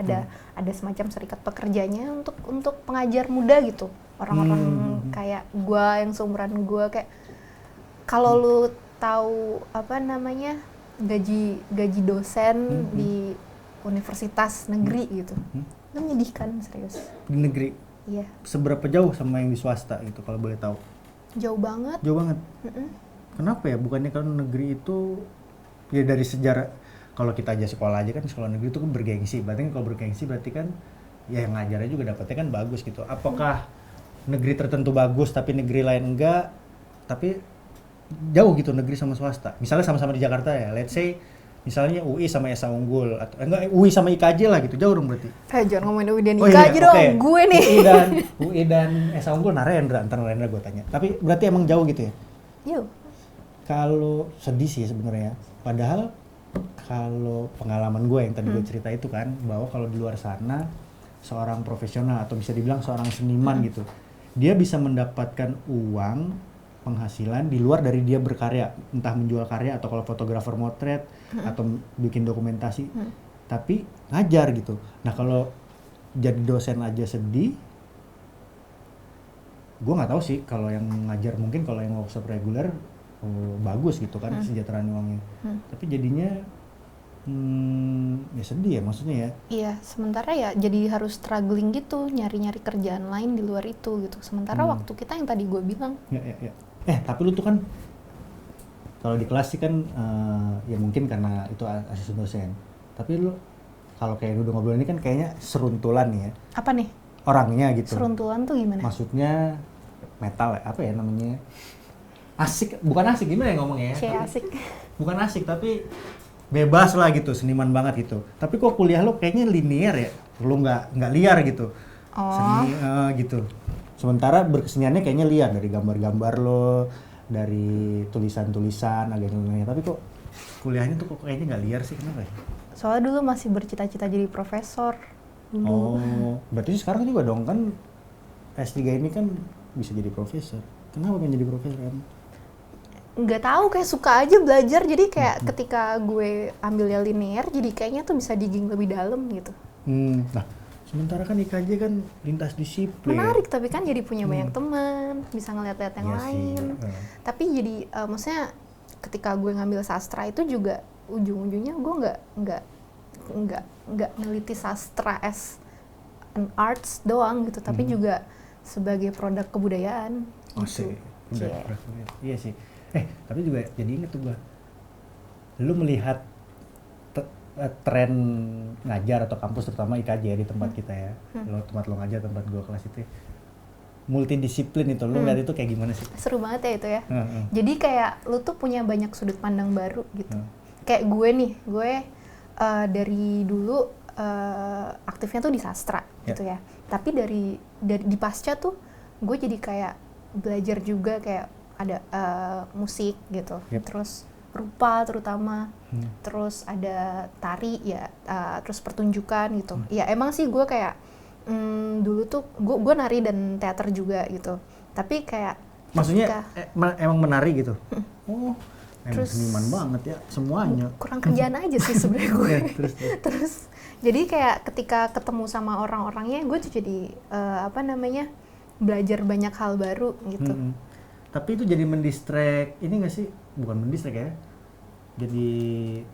Ada semacam serikat pekerjanya untuk pengajar muda gitu. Orang-orang kayak gue yang seumuran gue kayak kalau lu tahu gaji dosen di universitas negeri gitu. Itu menyedihkan serius. Di negeri. Iya, Seberapa jauh sama yang di swasta gitu kalau boleh tahu? jauh banget. Jauh banget. Kenapa ya? Bukannya kalau negeri itu ya dari sejarah, kalau kita aja sekolah aja kan sekolah negeri itu kan bergengsi. Berarti kan kalau bergengsi berarti kan ya yang ngajarnya juga dapetnya kan bagus gitu. Apakah negeri tertentu bagus tapi negeri lain enggak? Tapi jauh gitu negeri sama swasta. Misalnya sama-sama di Jakarta ya. Let's say misalnya UI sama Esa Unggul atau enggak UI sama IKJ lah gitu. Jauh dong berarti. Jangan ngomongin UI dan Oh Ika iya, aja dong, oke. gue nih. UI dan Esa Unggul Narendra, ntar Narendra gue tanya. Tapi berarti emang jauh gitu ya? Yuk. Kalau sedih sih sebenarnya. Padahal kalau pengalaman gue yang tadi gue cerita itu kan, bahwa kalau di luar sana seorang profesional atau bisa dibilang seorang seniman gitu, dia bisa mendapatkan uang penghasilan di luar dari dia berkarya, entah menjual karya atau kalau fotografer motret atau bikin dokumentasi, tapi ngajar gitu. Nah kalau jadi dosen aja sedih, gue nggak tahu sih kalau yang ngajar, mungkin kalau yang workshop reguler bagus gitu kan kesejahteraan uangnya, tapi jadinya ya sedih ya maksudnya ya. Iya, sementara ya jadi harus struggling gitu, nyari-nyari kerjaan lain di luar itu gitu. Sementara waktu kita yang tadi gue bilang. Ya. Tapi lu tuh kan kalau di kelas sih kan ya mungkin karena itu asisten dosen. Tapi lu kalau kayak udah ngobrol ini kan kayaknya seruntulan nih ya. Apa nih? Orangnya gitu. Seruntulan tuh gimana? Maksudnya metal ya, apa ya namanya? Asik, bukan asik gimana ya ngomongnya ya? Kayak asik. Bukan asik tapi bebas lah gitu, seniman banget gitu. Tapi kok kuliah lo kayaknya linear ya, lo nggak liar gitu. Seni gitu. Sementara berkeseniannya kayaknya liar dari gambar-gambar lo, dari tulisan-tulisan agak. Tapi kok kuliahnya tuh kok kayaknya nggak liar sih, kenapa ya? Soalnya dulu masih bercita-cita jadi profesor. Dulu. Oh, berarti sekarang juga dong kan S3 ini kan bisa jadi profesor. Kenapa pengen jadi profesor kan? Nggak tahu, kayak suka aja belajar, jadi kayak ketika gue ambilnya linear jadi kayaknya tuh bisa digging lebih dalam gitu. Nah, sementara kan IKJ kan lintas disiplin. Menarik, tapi kan jadi punya banyak teman, bisa ngeliat-liat yang Iya lain. sih. Tapi jadi maksudnya ketika gue ngambil sastra itu juga ujung-ujungnya gue nggak meneliti sastra as an arts doang gitu, tapi juga sebagai produk kebudayaan. Oh gitu. sih, udah. Iya sih. Tapi juga jadi inget tuh gua, lu melihat tren ngajar atau kampus terutama IKJ ya di tempat kita ya, tempat lo ngajar, tempat gua kelas itu multidisiplin itu, lu lihat itu kayak gimana sih? Seru banget ya itu ya. Jadi kayak lu tuh punya banyak sudut pandang baru gitu. Kayak gue nih, dari dulu aktifnya tuh di sastra gitu ya. Tapi dari di pasca tuh gue jadi kayak belajar juga kayak ada musik gitu. Terus rupa terutama, terus ada tari ya, terus pertunjukan gitu. Ya emang sih gue kayak dulu tuh gue nari dan teater juga gitu. Tapi kayak maksudnya emang menari gitu? Oh, emang seniman banget ya semuanya. Kurang kerjaan aja sih sebenarnya gue. Terus jadi kayak ketika ketemu sama orang-orangnya gue tuh jadi belajar banyak hal baru gitu. Tapi itu jadi mendistract, ini nggak sih? Bukan mendistract ya. Jadi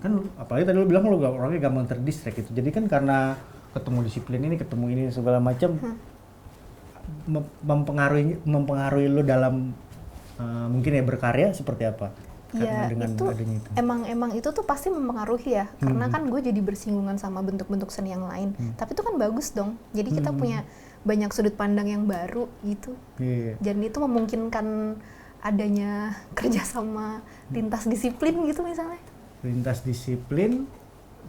kan apalagi tadi lu bilang lu orangnya gampang terdistract gitu. Jadi kan karena ketemu disiplin ini, ketemu ini segala macam mempengaruhi lu dalam mungkin ya berkarya seperti apa? Iya, itu emang itu tuh pasti mempengaruhi ya, karena kan gue jadi bersinggungan sama bentuk-bentuk seni yang lain. Tapi itu kan bagus dong. Jadi kita punya banyak sudut pandang yang baru gitu. Dan itu memungkinkan adanya kerjasama lintas disiplin gitu misalnya. Lintas disiplin,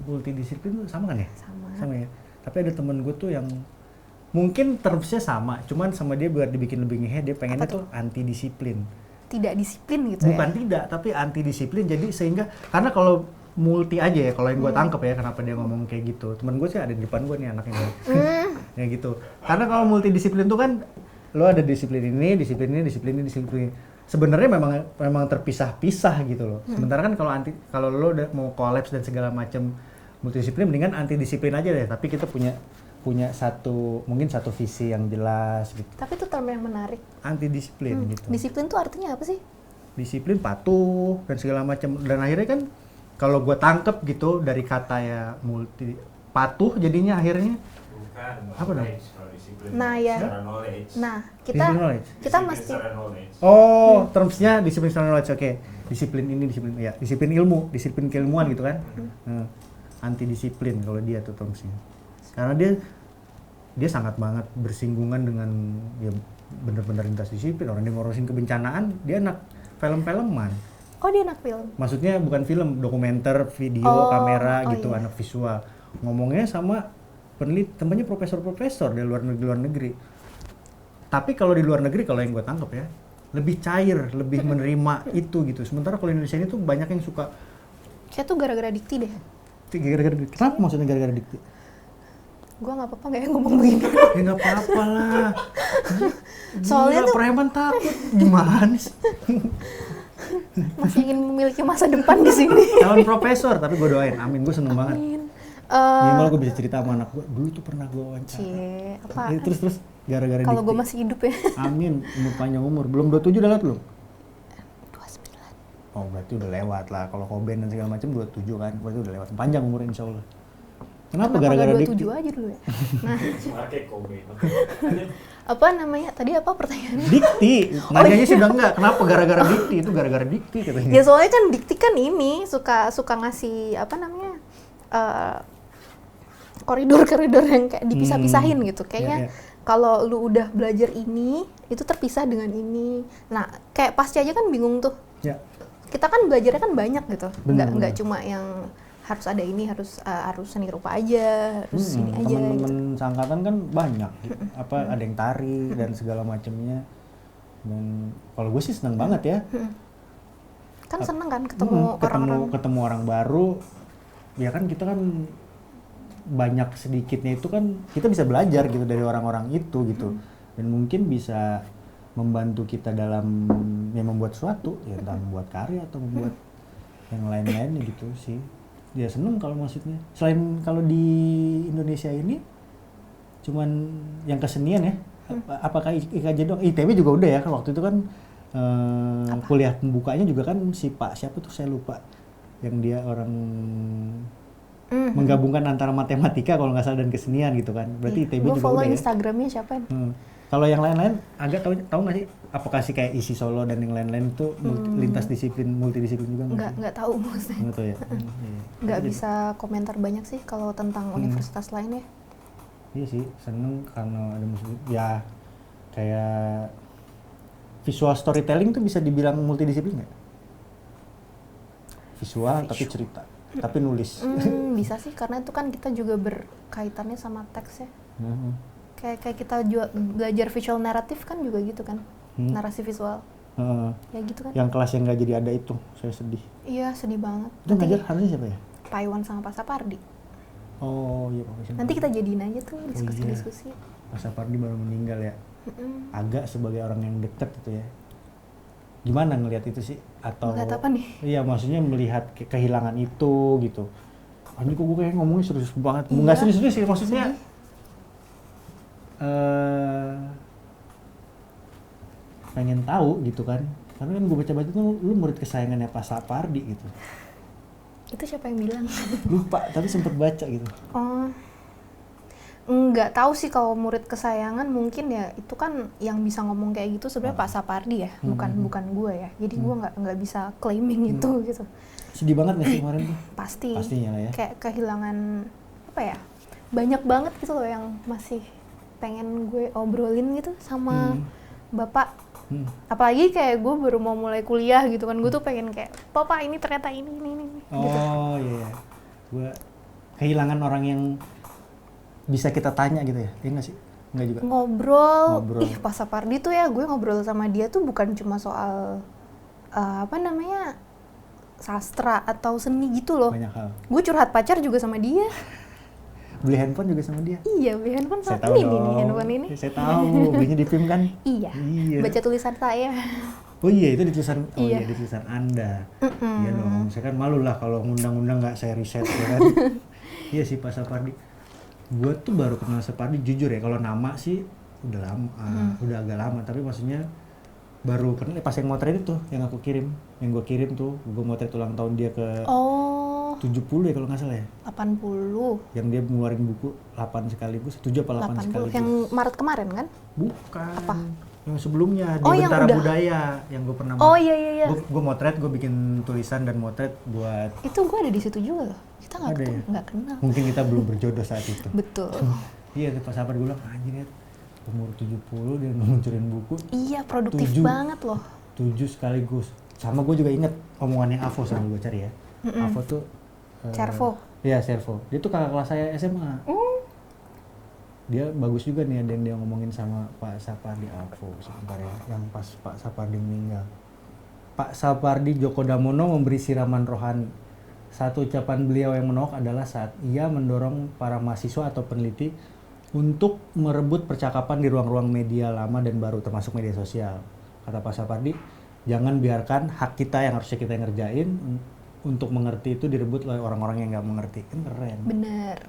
multidisiplin tuh sama kan ya? Sama ya. Tapi ada temen gue tuh yang mungkin termsnya sama, cuman sama dia buat dibikin lebih ngehe, dia pengennya tuh anti disiplin. Tidak disiplin gitu. Bukan tidak, tapi anti disiplin. Jadi sehingga karena kalau multi aja ya, kalau yang gue tangkep ya, kenapa dia ngomong kayak gitu. Temen gue sih ada di depan gue nih anaknya. Ya gitu. Karena kalau multidisiplin tuh kan lo ada disiplin ini, disiplin ini, disiplin ini, disiplin ini. Sebenarnya memang terpisah-pisah gitu loh. Sementara kan kalau lo udah mau kolaps dan segala macam multidisiplin, mendingan anti disiplin aja deh. Tapi kita punya mungkin satu visi yang jelas gitu. Tapi itu term yang menarik. Anti disiplin gitu. Disiplin tuh artinya apa sih? Disiplin patuh dan segala macam. Dan akhirnya kan kalau gue tangkep gitu dari kata ya patuh jadinya akhirnya bukan apa dong? Nah ya. Nah kita mesti. Termsnya disiplin secara knowledge. Oke. Disiplin ini disiplin ilmu, disiplin keilmuan gitu kan. Anti disiplin kalau dia tuh termsnya. Karena dia sangat banget bersinggungan dengan ya bener-bener lintas disiplin. Orang dia ngurusin kebencanaan, dia anak film-filman. Oh, dia anak film? Maksudnya bukan film, dokumenter, video, kamera gitu, anak visual. Ngomongnya sama temannya profesor-profesor di luar negeri. Tapi kalau di luar negeri, kalau yang gue tangkap ya, lebih cair, lebih menerima itu gitu. Sementara kalau Indonesia ini tuh banyak yang suka. Kayak tuh gara-gara dikti deh. Kenapa maksudnya gara-gara dikti? Gue nggak apa-apa nggak ya ngomong begini. Ya nggak apa-apa lah. Soalnya tuh preman takut gimana sih? Masih ingin memiliki masa depan di sini. Calon profesor, tapi gue doain, amin, gue seneng banget. Minimal gue bisa cerita sama anak gue, dulu tuh pernah gue wawancara. Apa? Terus gara-gara kalau gue masih hidup ya. Amin, panjang umur. Belum 27 udah lewat belum? 29. Oh berarti udah lewat lah. Kalau Koben dan segala macam 27 kan, berarti udah lewat. Panjang umur insya Allah. Kenapa gara-gara dikti? 27 aja dulu ya. Nah, pakai Koben. apa namanya? Tadi apa pertanyaannya? Dikti. Nanyanya sih udah enggak. Kenapa gara-gara dikti? Itu gara-gara dikti katanya. Ya soalnya kan dikti kan ini suka ngasih apa namanya? Koridor-koridor yang kayak dipisah-pisahin gitu. Kayaknya kalau lu udah belajar ini, itu terpisah dengan ini. Nah, kayak pasca aja kan bingung tuh. Ya. Kita kan belajarnya kan banyak gitu. Benar. Nggak cuma yang harus ada ini, harus seni rupa aja, harus ini aja. Teman-teman gitu. seangkatan kan banyak, ada yang tari dan segala macamnya. Dan kalau gue sih seneng banget ya. Kan seneng kan ketemu orang baru. Ya kan kita kan banyak sedikitnya itu kan kita bisa belajar gitu dari orang-orang itu gitu. Dan mungkin bisa membantu kita dalam membuat sesuatu, ya entah membuat karya atau membuat yang lain-lainnya gitu sih. Ya seneng kalau maksudnya. Selain kalau di Indonesia ini cuman yang kesenian ya. Apakah IKJ doang? ITB juga udah ya kan waktu itu kan kuliah pembukanya juga kan si Pak siapa tuh saya lupa. Yang dia orang menggabungkan antara matematika kalau nggak salah dan kesenian gitu kan. Berarti ITB Gue juga follow udah ya. Instagramnya siapa? Kalau yang lain-lain agak tahu nggak sih? Apakah sih kayak isi Solo dan yang lain-lain itu lintas disiplin, multidisiplin juga nggak? Nggak tahu maksudnya. Nggak tahu ya. Iya. Nggak bisa komentar banyak sih kalau tentang universitas lain ya. Iya sih, seneng karena ada musik. Ya kayak visual storytelling tuh bisa dibilang multidisiplin nggak? Visual tapi cerita, tapi nulis. Bisa sih karena itu kan kita juga berkaitannya sama teks ya. Kayak kita juga belajar visual naratif kan juga gitu kan, narasi visual. Ya gitu kan. Yang kelas yang nggak jadi ada itu, saya sedih. Iya sedih banget. Itu ngajar harusnya siapa ya? Pak Iwan sama Pak Sapardi. Oh iya Pak Iwan. Nanti kita jadiin aja tuh diskusi-diskusi. Pak Sapardi baru meninggal ya. Agak sebagai orang yang dekat itu ya. Gimana ngelihat itu sih? Atau Ngeliat apa nih? Iya maksudnya melihat kehilangan itu gitu. Ini kok gue kayak ngomongnya serius banget. Iya. Nggak serius-serius sih maksudnya. Pengen tahu gitu kan. Karena kan gue baca-baca tuh lu murid kesayangannya Pak Sapardi gitu. Itu siapa yang bilang? Lupa tapi sempet baca gitu. Oh, nggak tahu sih kalau murid kesayangan mungkin ya itu kan yang bisa ngomong kayak gitu sebenarnya Pak Sapardi ya, bukan gue ya. Jadi gue nggak bisa claiming itu gitu. Sedih banget nggak sih kemarin tuh? Pasti. Pastinya lah ya. Kayak kehilangan apa ya? Banyak banget gitu loh yang masih pengen gue obrolin gitu sama bapak. Apalagi kayak gue baru mau mulai kuliah gitu kan, gue tuh pengen kayak papa ini ternyata ini Oh gitu. iya, gue kehilangan orang yang bisa kita tanya gitu ya, iya nggak sih? Nggak juga? Ngobrol. Ih Pak Sapardi tuh ya gue ngobrol sama dia tuh bukan cuma soal apa namanya sastra atau seni gitu loh. Banyak hal. Gue curhat pacar juga sama dia. Beli handphone juga sama dia. Iya beli handphone Saya sama tahu ini dong. nih handphone ini. Saya tahu, belinya di PIM kan? Iya. Baca tulisan saya. Oh iya itu di tulisan, Iya. di tulisan Anda. Iya dong, saya kan malu lah kalau ngundang-undang nggak saya riset ya kan. Iya sih Pak Sapardi. Gue tuh baru kenal Sapardi jujur ya, kalau nama sih udah lama, udah agak lama. Tapi maksudnya baru kenal pas yang motret itu yang aku kirim, yang gue kirim tuh, gue motret ulang tahun dia ke Oh. 70 ya kalau nggak salah ya. 80. Yang dia ngeluarin buku 8 sekaligus, 7 apa 8 sekaligus. Yang Maret kemarin kan? Bukan. Apa? Yang sebelumnya di Oh, yang Bentara udah. Budaya yang gue pernah. Oh iya. Gue motret, gue bikin tulisan dan motret buat. Itu gue ada di situ juga loh. Kita nggak Ada ketemu, ya? nggak kenal. Mungkin kita belum berjodoh saat itu. Betul. Iya, pas sahabat gue bilang anjir ya, umur 70 dia ngeluncurin buku Iya produktif 7. banget loh. 7 sekaligus. Sama gue juga inget omongannya Avo sama gue cari ya. Avo tuh Cervo. Iya, Servo. Dia tuh kakak kelas saya SMA. Dia bagus juga nih ada yang dia ngomongin sama Pak Sapardi Avo sebentar ya, yang pas Pak Sapardi meninggal. Pak Sapardi Djoko Damono memberi siraman rohani. Satu ucapan beliau yang menolak adalah saat ia mendorong para mahasiswa atau peneliti untuk merebut percakapan di ruang-ruang media lama dan baru termasuk media sosial. Kata Pak Sapardi, jangan biarkan hak kita yang harusnya kita ngerjain untuk mengerti itu direbut oleh orang-orang yang nggak mengerti. Kan keren. Bener.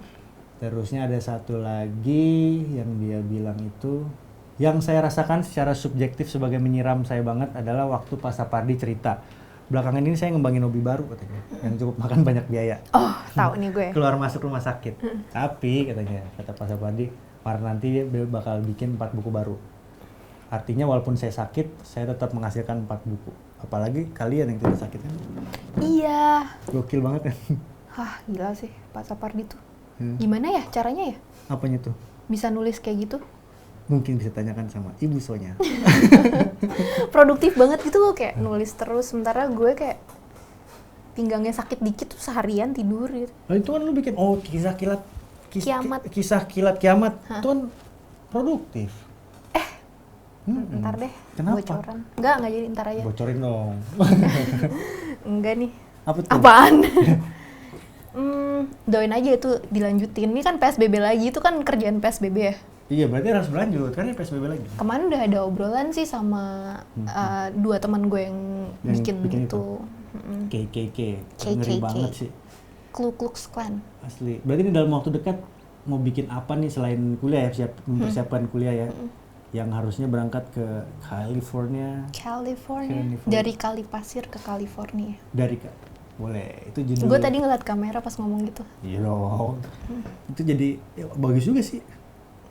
Terusnya ada satu lagi yang dia bilang itu, yang saya rasakan secara subjektif sebagai menyiram saya banget adalah waktu Pak Sapardi cerita. Belakangan ini saya ngembangin hobi baru katanya, yang cukup makan banyak biaya. Oh, tahu nih gue. Keluar masuk rumah sakit. Tapi katanya, kata Pak Sapardi, nanti dia bakal bikin 4 buku baru. Artinya walaupun saya sakit, saya tetap menghasilkan 4 buku. Apalagi kalian yang tidak sakit kan. Iya. Gokil banget kan. Wah, gila sih Pak Sapardi tuh. Gimana ya caranya ya? Apanya tuh? Bisa nulis kayak gitu? Mungkin bisa tanyakan sama Ibu Sonya. Produktif banget gitu loh, kayak nulis terus. Sementara gue kayak pinggangnya sakit dikit tuh seharian tidur gitu. Oh, itu kan lu bikin kisah kilat Kiamat. Kisah kilat kiamat. Itu kan produktif. Ntar deh, Kenapa? bocoran. Enggak jadi ntar aja. Bocorin dong. Enggak nih. Apa tuh? Apaan? Doain aja itu dilanjutin. Ini kan PSBB lagi, itu kan kerjaan PSBB ya. Iya, berarti harus berlanjut kan ini PSBB lagi. Kemarin udah ada obrolan sih sama 2 teman gue yang bikin itu. Mm-mm. KKK. KKK. Ngeri banget sih. Ku Klux Klan. Asli. Berarti ini dalam waktu dekat mau bikin apa nih selain kuliah ya, mempersiapkan kuliah ya. Yang harusnya berangkat ke California. California. Dari Kali Pasir ke California. Dari Boleh. Itu judul. Gue tadi ngeliat kamera pas ngomong gitu. Iya dong. Itu jadi ya, bagus juga sih.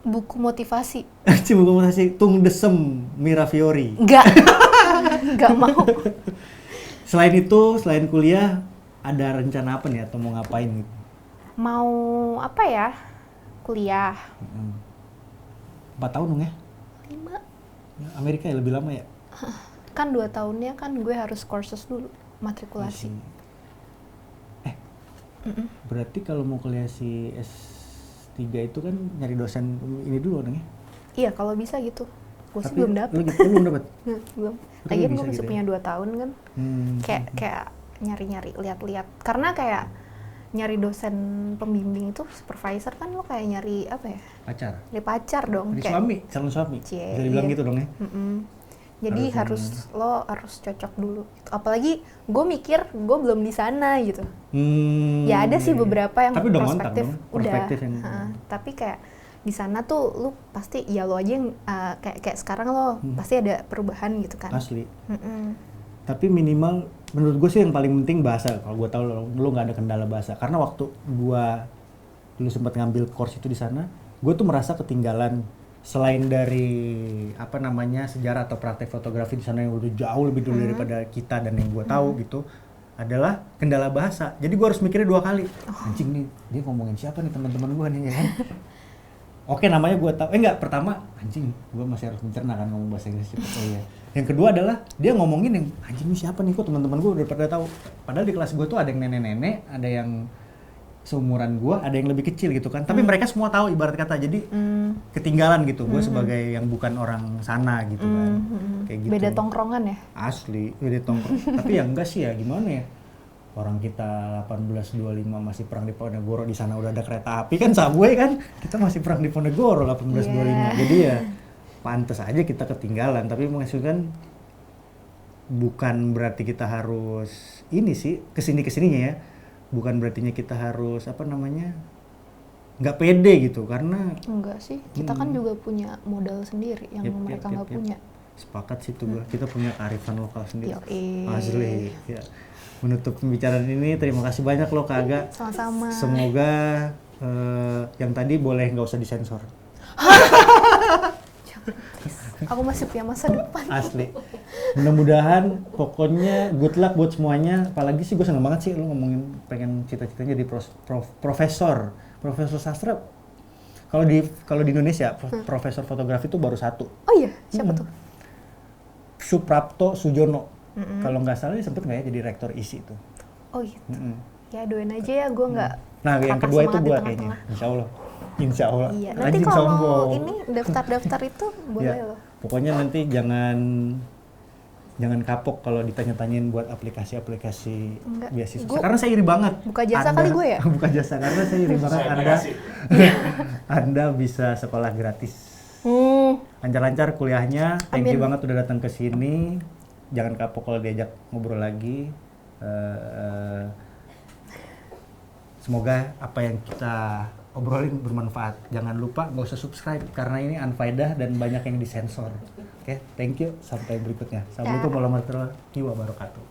Buku motivasi. Coba kamu kasih Tung Desem Mirafiori. Enggak. Enggak mau. Selain itu, selain kuliah, ada rencana apa nih atau mau ngapain gitu? Mau apa ya? Kuliah. 4 tahun dong ya? 5. Ya, Amerika ya lebih lama ya? Kan 2 tahunnya kan gue harus courses dulu, matrikulasi. Berarti kalau mau kuliah si S3 itu kan nyari dosen ini dulu dong ya? Iya, kalau bisa gitu. Gue sih Tapi belum dapet. lu belum dapat? Belum. Tapi Lagian bisa gue masih gitu ya? punya 2 tahun kan. Kayak nyari-nyari, lihat-lihat. Karena kayak nyari dosen pembimbing itu supervisor kan lo kayak nyari apa ya? Pacar? Nyari pacar dong. Nyari Kayak, suami? Calon suami? Cie, Bisa dibilang iya. gitu dong ya? Jadi lo harus cocok dulu. Gitu. Apalagi gue mikir gue belum di sana gitu. Ya ada sih beberapa yang tapi udah mantap prospektif, dong, udah. perspektif yang Tapi kayak di sana tuh lu pasti ya lo aja yang kayak sekarang lo pasti ada perubahan gitu kan. asli. Mm-mm. Tapi minimal menurut gue sih yang paling penting bahasa. Kalau gue tahu lu nggak ada kendala bahasa. Karena waktu gue dulu sempat ngambil course itu di sana, gue tuh merasa ketinggalan. Selain dari apa namanya sejarah atau praktek fotografi di sana yang udah jauh lebih dulu daripada kita dan yang gue tahu gitu, adalah kendala bahasa. Jadi gue harus mikirnya 2 kali. Anjing nih, dia ngomongin siapa nih teman-teman gue nih ya kan? Oke, namanya gue tahu. Enggak, pertama anjing, gue masih harus mencerna kan ngomong bahasa Inggris cepet. Oh iya. Yang kedua adalah dia ngomongin yang anjing ini siapa nih, kok teman-teman gue udah pada tahu. Padahal di kelas gue tuh ada yang nenek-nenek, ada yang seumuran gue, ada yang lebih kecil gitu kan. Tapi mereka semua tahu ibarat kata. Jadi ketinggalan gitu. Gue sebagai yang bukan orang sana gitu kan. Kayak gitu. Beda tongkrongan ya? Asli, beda tongkrong. Tapi ya enggak sih ya, gimana ya? Orang kita 1825 masih perang di Ponegoro, di sana udah ada kereta api kan, subway kan. Kita masih perang di Ponegoro 1825. Yeah. Jadi ya pantas aja kita ketinggalan. Tapi maksudnya bukan berarti kita harus ini sih, kesini-kesininya ya. Bukan berartinya kita harus apa namanya nggak pede gitu, karena Enggak sih, kita kan juga punya modal sendiri yang mereka nggak punya. Sepakat sih tuh gua. Kita punya kearifan lokal sendiri. Yoi. Asli ya. Menutup pembicaraan ini, terima kasih banyak loh Kak Aga. Sama-sama. Semoga yang tadi boleh nggak usah disensor. Aku masih punya masa depan. Asli. Mudah-mudahan, pokoknya good luck buat semuanya. Apalagi sih gue seneng banget sih lu ngomongin pengen cita-citanya jadi profesor sastra. Kalau di Indonesia profesor fotografi itu baru 1. Oh iya, siapa tuh? Suprapto Sujono. Kalau nggak salah dia sempet nggak ya jadi rektor ISI itu. Oh gitu. Ya doain aja ya, gue nggak. Nah yang patah kedua itu semangat di gue tengah-tengah. kayaknya. Insya Allah. Iya. Nanti Anjing kalau sombong. ini daftar-daftar itu boleh Ya, loh. pokoknya nanti jangan kapok kalau ditanya-tanyain buat aplikasi-aplikasi Enggak. beasiswa. Gua Karena saya iri banget. buka jasa kali gue ya? Buka jasa, karena saya iri banget Saya Anda. dikasih. Anda bisa sekolah gratis. Lancar-lancar kuliahnya. Thank you Amin. banget udah datang ke sini. Jangan kapok kalau diajak ngobrol lagi. Semoga apa yang kita obrolin bermanfaat. Jangan lupa nggak usah subscribe karena ini unfaedah dan banyak yang disensor. Oke, thank you. Sampai berikutnya. Assalamualaikum warahmatullahi wabarakatuh.